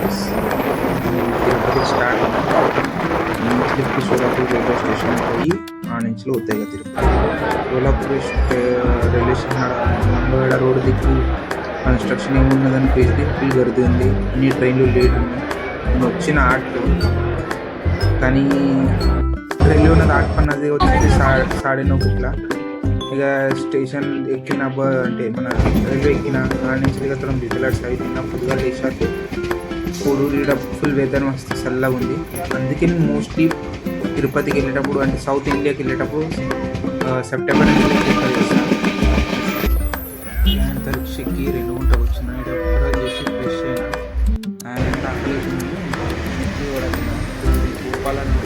Guys, Tirupati start Tirupati Solapur railway station పోయి ఆ నుంచి ఉత్తైగా తిరుపతి సోలాపూర్ రైల్వే స్టేషన్ నంబగడ రోడ్ దిక్కు కన్స్ట్రక్షన్ ఏమున్నదని పేసి ఫుల్ గర్ది ఉంది. అన్ని ట్రైన్లు లేట్ ఉన్నాయి. నేను వచ్చిన ఆటో కానీ రైల్వే ఉన్నది ఆట పన్నది వచ్చి 9:30 ఇట్లా ఇక స్టేషన్ ఎక్కిన అంటే మన రైల్వే ఎక్కిన ఆడ నుంచి ఇక తరం రిజల్ట్స్ అవి తిన్నా పొద్దుగా లేచాక కోడూరు ఇక్కడ ఫుల్ వెదర్ మస్తు చల్లగా ఉంది. అందుకే నేను మోస్ట్లీ తిరుపతికి వెళ్ళేటప్పుడు అంటే సౌత్ ఇండియాకి వెళ్ళేటప్పుడు సెప్టెంబర్ నుంచి ప్రిఫర్ చేస్తాను. పరీక్షకి 2 గంటలకు వచ్చిన ఇక్కడ చేసి ఫ్రెష్ అయినా అండ్ అక్కడ గోపాలని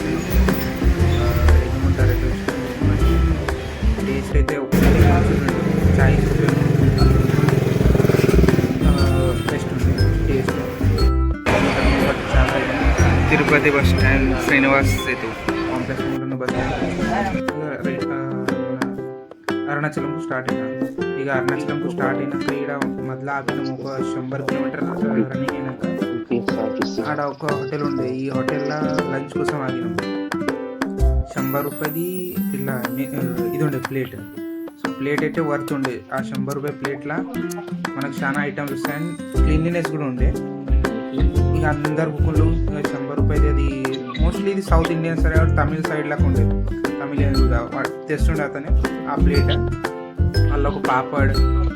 ఏమంటారు టేస్ట్ అయితే ఒకసారి చాయ్ బెస్ట్ ఉంది taste. Tirupati bus stand Srinivas Setu complex ఉంటున్న బస్ స్టాండ్ అరుణాచలంకు స్టార్ట్ అయినా. ఇక అరుణాచలంకు స్టార్ట్ అయినాక ఇక్కడ మొదలు ఆపినాం. ఒక 100 కిలోమీటర్ రన్నింగ్ అయినాక ఆడ ఒక హోటల్ ఉండే. ఈ హోటల్లో లంచ్ కోసం ఆగినాం. 100 రూపాయది ఇలా ఇది ఉండే ప్లేట్. సో ప్లేట్ అయితే వర్త్ ఉండే. ఆ 100 రూపాయ ప్లేట్లో మనకు చాలా ఐటమ్స్ వస్తాయి అండ్ క్లీన్లీనెస్ కూడా ఉండే. ఇక అందరు కుక్కలు 100 రూపాయది అది మోస్ట్లీ ఇది సౌత్ ఇండియన్ సరే తమిళ సైడ్ లాగా ఉండేది. తమిళియన్ కూడా తెస్తుండే అతనే ఆ ప్లేట్. అందులో ఒక పాపడ్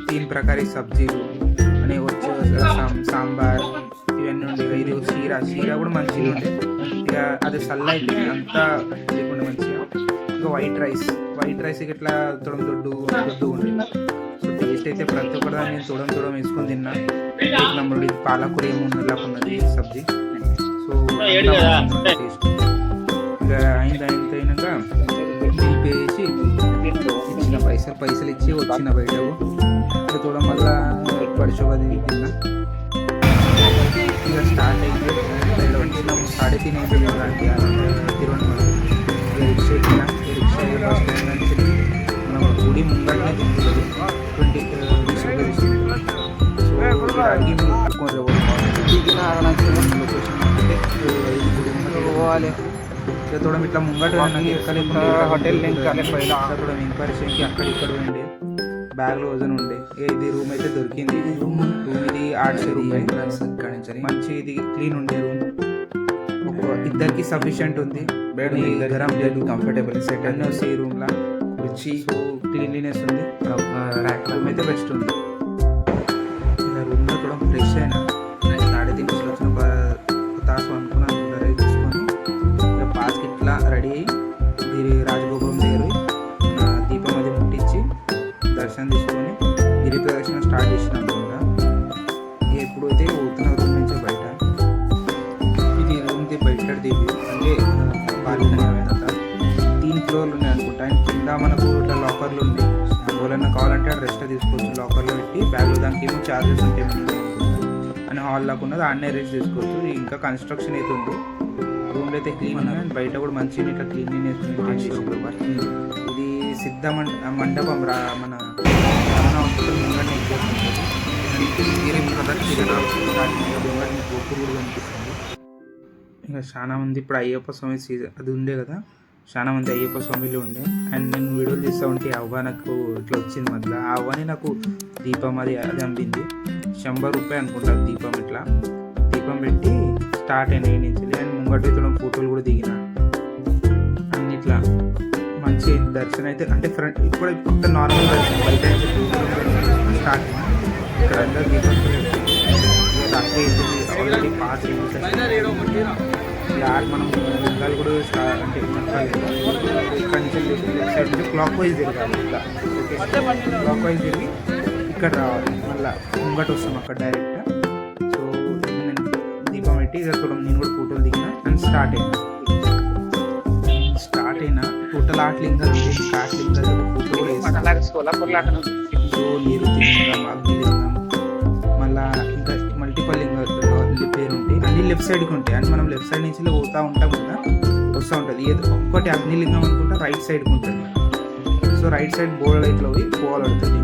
3 ప్రకార సబ్జీలు అని వచ్చే సాంబార్ ఇవన్నీ ఉండే. ఇది షీరా కూడా మంచిగా ఉండే. ఇక అది సల్ల అయితే అంతా లేకుండా మంచిగా. ఇంకా వైట్ రైస్ ఇట్లా దొడ్డు ఉండే. సో టేస్ట్ అయితే ప్రతి ఒక్కటి నేను తొడం వేసుకొని తిన్నా. నమ్ముడు ఇది పాలకూర ఏమున్నది ఉన్నది సబ్జీ. సో టేస్ట్ ఇక అయినాక బిల్ పే చేసి ఇచ్చిన పైసలు ఇచ్చి వచ్చిన బయటకు ఇక చూడడం వల్ల పడిచోది తిన్నా. ఇక స్టార్ట్ అయితే వచ్చినాం 3:30 అయిపోయింది తిరువనమల. రిక్షా ఎక్కిన బస్ స్టాండ్ నుంచి మనం గుడి ముంగట్నే తింటుంది 20 రూపీస్. సో అడిగి దిగిన అరుణాచలం లొకేషన్ అంటే గుడి ముంగట పోవాలి. ఇక చూడడం ఇట్లా ముంగట హోటల్ చూడడం ఎంక్వైరీ చేయడానికి అక్కడ ఉండే బ్యాగ్లో వజన్ ఉండే. ఇది రూమ్ అయితే దొరికింది. రూమ్ ఇది 800 రూపాయలు. మంచి ఇది క్లీన్ ఉండే రూమ్. ఇద్దరికి సఫిషియంట్ ఉంది. బెడ్ గరం లేదు, కంఫర్టబుల్ సెట్ అన్నీ వస్తాయి ఈ రూమ్లో. రుచి క్లీన్లీనెస్ ఉంది. రూమ్ అయితే బెస్ట్ ఉంది. ఇలా రూమ్లో కూడా ఫ్రెష్ అయినా 3:30 వచ్చిన తాసు అనుకున్నాను. రెడీ తీసుకొని ఇక పాస్కి ఇట్లా రెడీ అయ్యి రాజగోపురం దగ్గర దీపం అది ముట్టించి దర్శనం తీసుకొని గిరి ప్రదక్షిణ స్టార్ట్ చేసినాం అనుకుంటా. ఎప్పుడైతే పోతున్న రూమ్ నుంచి బయట ఇది రూమ్ది బయట దిగి అంటే బాల్కనీ అయినంత 3 ఫ్లోర్లు ఉన్నాయి అనుకుంటా. అండ్ కింద మనకు ఇట్లా లాకర్లు ఉన్నాయి. ఎవరైనా కావాలంటే అక్కడ రెస్ట్ తీసుకోవచ్చు. లాకర్లో పెట్టి బ్యాగ్లో దానికి ఏమో ఛార్జెస్ ఉంటాయి అని హాల్ లాగా ఉన్నది ఆడనే రెస్ట్ తీసుకోవచ్చు. ఇంకా కన్స్ట్రక్షన్ అయితే ఉంది. రూమ్లో అయితే క్లీన్ ఉంది అండ్ బయట కూడా మంచిగా ఇట్లా క్లీన్లీనెస్ మెయింటైన్ చేసి ఇది సిద్ధ మండపం మన రమణ హాస్పిటల్ ముంగడిని గిరి ప్రదక్షిణ ముంగడిని గోపురు కూడా కనిపిస్తుంది. ఇంకా చాలా మంది ఇప్పుడు అయ్యప్ప స్వామి సీజన్ అది ఉండే కదా, చాలా మంది అయ్యప్ప స్వామిలు ఉండే. అండ్ నేను వీడియోలు తీస్తూ ఉంటే అవ్వ నాకు ఇట్లా వచ్చింది మధ్యలో. ఆ అవ్వని నాకు దీపం అది అమ్మింది. 100 రూపాయలు అనుకుంటా దీపం. ఇట్లా దీపం పెట్టి స్టార్ట్ అయినా నుంచి. అండ్ ముంగట ఇతడం ఫోటోలు కూడా దిగిన అన్ని ఇట్లా మంచి దర్శనం అయితే అంటే ఫ్రంట్ ఇప్పుడు కొత్త నార్మల్ దర్శనం బయట స్టార్ట్ అయినా. ఇక్కడ అందరూ దీపం అట్లే ఆల్రెడీ పాస్ మనం లింగాలు కూడా అంటే ఇక్కడ నుంచి లెఫ్ట్ సైడ్ నుంచి క్లాక్ వైజ్ తిరగాలి. ఇట్లా క్లాక్ వైజ్ తిరిగి ఇక్కడ రావాలి. మళ్ళీ ముంగట వస్తాం అక్కడ డైరెక్ట్. సో నేను దీపం పెట్టి ఇక చూడండి నేను కూడా ఫోటోలు దిగిన అండ్ స్టార్ట్ అయినా టోటల్ 8 లింగాలు ఉంటాయి. 8 లింగాలు ఫోటో కూడా వేస్తాను. సో నీరుతిలింగం, అగ్నిలింగం, మళ్ళీ ఇంకా మల్టిపల్ లింగాలు పేరు ఉంటాయి. అన్ని లెఫ్ట్ సైడ్కి ఉంటాయి. అండ్ మనం లెఫ్ట్ సైడ్ నుంచి పోతూ ఉంటాం కదా, వస్తూ ఉంటుంది. ఏదో ఒక్కటి అగ్నిలింగం అనుకుంటా రైట్ సైడ్కి ఉంటుంది. సో రైట్ సైడ్ బోర్డు ఇట్లా పోవాలడుతుంది.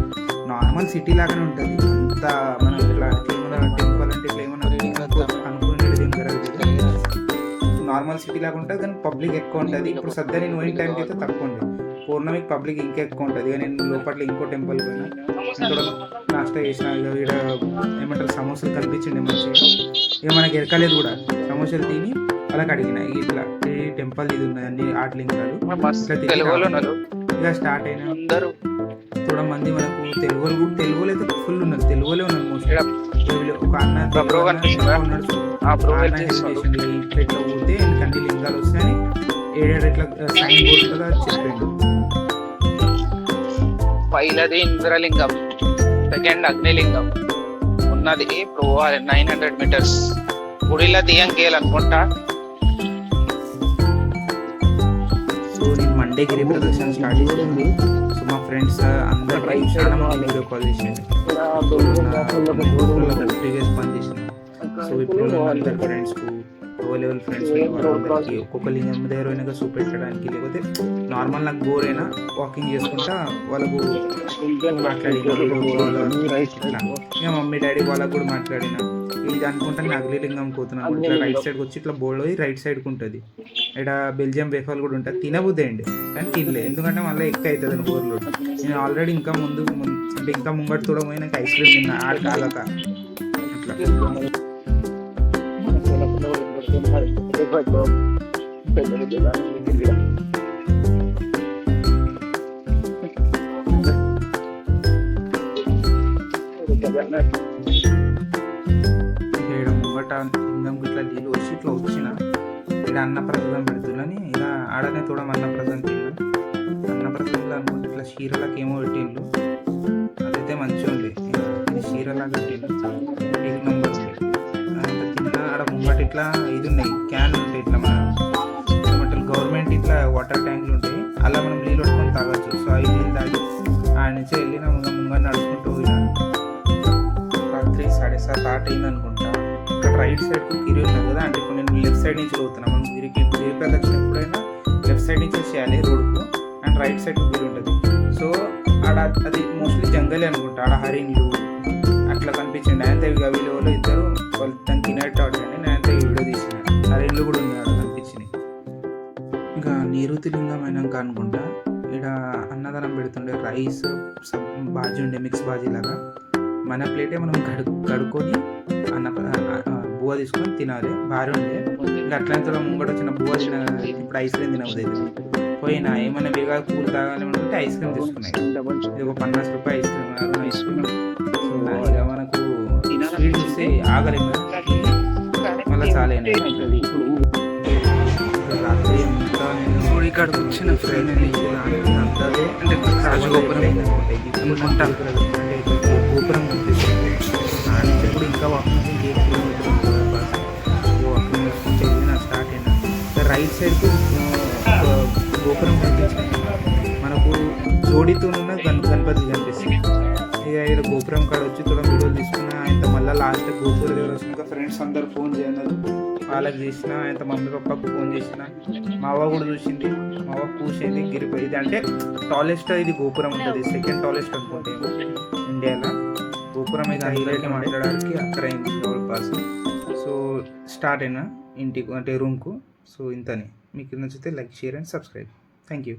నార్మల్ సిటీ లాగానే ఉంటుంది అంతా. మనం ఇట్లా ఏమన్నా టెంపుల్ అంటే ఇట్లా ఏమన్నా అనుకునేది నార్మల్ సిటీ లాగా ఉంటుంది కానీ పబ్లిక్ ఎక్కువ ఉంటుంది. ఇప్పుడు సద్దా నేను పోయిన టైంకి అయితే తక్కువ ఉంది, పౌర్ణమికి పబ్లిక్ ఇంకా ఎక్కువ ఉంటుంది. ఇక నేను లోపల ఇంకో టెంపుల్ పోయినా, ఇక్కడ నాస్టా చేసిన, ఇక ఇక్కడ ఏమంటారు సమోసాలు కనిపించింది మంచిగా. ఇక మనకి ఎరకలేదు కూడా, సమోసాలు తిని అలా అడిగిన ఇట్లా ఈ టెంపుల్ ఇది ఉన్నాయి అన్ని ఆటలు ఇంకా ఇక స్టార్ట్ అయినా కూడా మంది మనకు తెలుగు అయితే ఫుల్ ఉన్నారు, తెలుగులో ఉన్నారు మోస్ట్లీ. ఒక అన్న ఉన్నాడు, ఇట్లా ఊరితే అన్ని లింగాలు వస్తాయని 7 ఇట్లా సైన్ బోర్డు కదా చెప్పిండు. పైలది ఇంద్రలింగం, సెకండ్ అగ్నిలింగం ఉన్నది. ఇప్పుడు 900 మీటర్స్ గుడిలో దియంకేయాలి అనుకుంటా. సో నేను మండే గిరి ప్రదర్శన స్టార్ట్ చేసింది. సో మా ఫ్రెండ్స్ అందరికీ చాలా మంది వీడియో కాల్ చేసింది, ప్రీవియస్ పని చేసిన. సో ఇప్పుడు అందరి ఫ్రెండ్స్కు లో లెవెల్ ఫ్రెండ్స్ వాళ్ళందరికీ ఒక్కొక్క లింగం దగ్గర అయినా చూపెట్టడానికి, లేకపోతే నార్మల్ నాకు బోర్ అయినా వాకింగ్ చేసుకుంటా వాళ్ళకు మాట్లాడిన, ఇక మమ్మీ డాడీ వాళ్ళకు కూడా మాట్లాడిన. ఇది అనుకుంటా నేను అగ్నిలింగం పోతున్నాను. ఇట్లా రైట్ సైడ్కి వచ్చి ఇట్లా బోర్డు పోయి రైట్ సైడ్కి ఉంటుంది. ఇక్కడ బెల్జియం వేఫల్ కూడా ఉంటుంది, తినబుద్దే అండి కానీ తినలేదు, ఎందుకంటే మళ్ళీ ఎక్కువ అవుతుంది అని ఊర్లో. నేను ఆల్రెడీ ఇంకా అంటే ఇంకా ముంగటి కూడా పోయి నాకు ఐస్ క్రీమ్ తిన్నా ఆడ కాలక అట్లా. ఇక్కడ ముంగట లింగంకి ఇట్లా నీళ్ళు వచ్చి ఇట్లా వచ్చిన ఇక్కడ అన్నప్రసాదం పెడుతుందని ఇలా ఆడనే చూడడం అన్నప్రసాదం తిన్నా. అన్నప్రసాదంలో అనుకుంటే ఇట్లా చీరలకు ఏమో పెట్టిండ్రు, అదైతే మంచిగా ఉంది. చీరలాగా పెట్టిండ్రు, 8 నంబర్ ఉంది. అంత తిన్నా. ఆడ ముంగట ఇట్లా ఇది ఉన్నాయి, క్యాన్లు ఉంటాయి, ఇట్లా మన ఏమంటారు గవర్నమెంట్ ఇట్లా వాటర్ ట్యాంకులు ఉంటాయి, అలా మనం నీళ్ళు పట్టుకొని తాగొచ్చు. సో అవి నీళ్ళు తాగి ఆడ నుంచి వెళ్ళిన ముంగ నడుచుకుంటూ పోయినా. రాత్రి 7:30 అయింది అనుకుంటా. ఇక్కడ రైట్ సైడ్ గిరి ఉన్నది కదా, అంటే ఇప్పుడు నేను లెఫ్ట్ సైడ్ నుంచి పోతున్నా. మనం గిరి ప్రదక్షిణ ఎప్పుడైనా లెఫ్ట్ సైడ్ నుంచి చేయాలి రోడ్కు, అండ్ రైట్ సైడ్ గిరి ఉంటుంది. సో ఆడ అది మోస్ట్లీ జంగలే అనుకుంటా, ఆడ హరిన్లు అట్లా కనిపించండి. ఆయనతో వీళ్ళు ఇద్దరు వాళ్ళు దాన్ని తినేట్టు ఆడండి. నేనైతే వీడియో తీసిన, హరిన్లు కూడా ఉంది ఆడ కనిపించినాయి. ఇంకా నిరుతి లింగం అయినాక అనుకుంటా ఇక్కడ అన్నదానం పెడుతుండే, రైస్ బాజీ ఉండే, మిక్స్ బాజీ లాగా. మన ప్లేటే మనం కడుక్కొని బువ్వ తీసుకొని తినాలి, భారీ ఉండే. ఇంకా అట్లయితే ముంగట వచ్చిన బువ్వ తిన, ఇప్పుడు ఐస్ క్రీమ్ తినవుతుంది. పోయినా ఏమైనా వేగా కూల్ తాగాలి అనుకుంటే ఐస్ క్రీమ్ తీసుకున్నాయి. ఇది ఒక 50 రూపాయలు ఐస్ క్రీమ్, ఐస్ క్రీమ్. ఇక మనకు స్వీట్ చూస్తే ఆగలేము, మళ్ళీ చాలా రాత్రి ఇంకా నేను ఇక్కడికి వచ్చిన ఫ్రెండ్ అంటే రాజగోపురం అనుకుంటా, అంటే గోపురం ఇప్పుడు ఇంకా వాకింగ్ వాకింగ్ చేసుకుంటే వెళ్ళిన స్టార్ట్ అయినా. రైట్ సైడ్కు గోపురం కనిపించింది మనకు, జోడితో ఉన్న గణపతి కనిపిస్తుంది. ఇక ఇక్కడ గోపురం కాడ వచ్చి కూడా వీడియోలు తీసుకున్నా. ఆయన మళ్ళీ లాస్ట్ గోపురం దగ్గర వచ్చినాక ఫ్రెండ్స్ అందరు ఫోన్ చేయన్నారు, వాళ్ళకి చేసిన, ఆయన మమ్మీ పప్పకు ఫోన్ చేసిన. మా అవ్వ కూడా చూసింది, మా అవ్వ కూర్చేది గిరిపై. ఇది అంటే టాలెస్ట్ ఇది గోపురం ఉంటుంది, సెకండ్ టాలెస్ట్ అనుకుంటే ఇండియాలో. గోపురం అయితే హైలైట్ మాట్లాడడానికి అక్కడ అయింది జవల్పాస్. సో స్టార్ట్ అయినా ఇంటికి అంటే రూమ్కు. సో ఇంతనే, మీకు నచ్చితే like, share and subscribe. Thank you.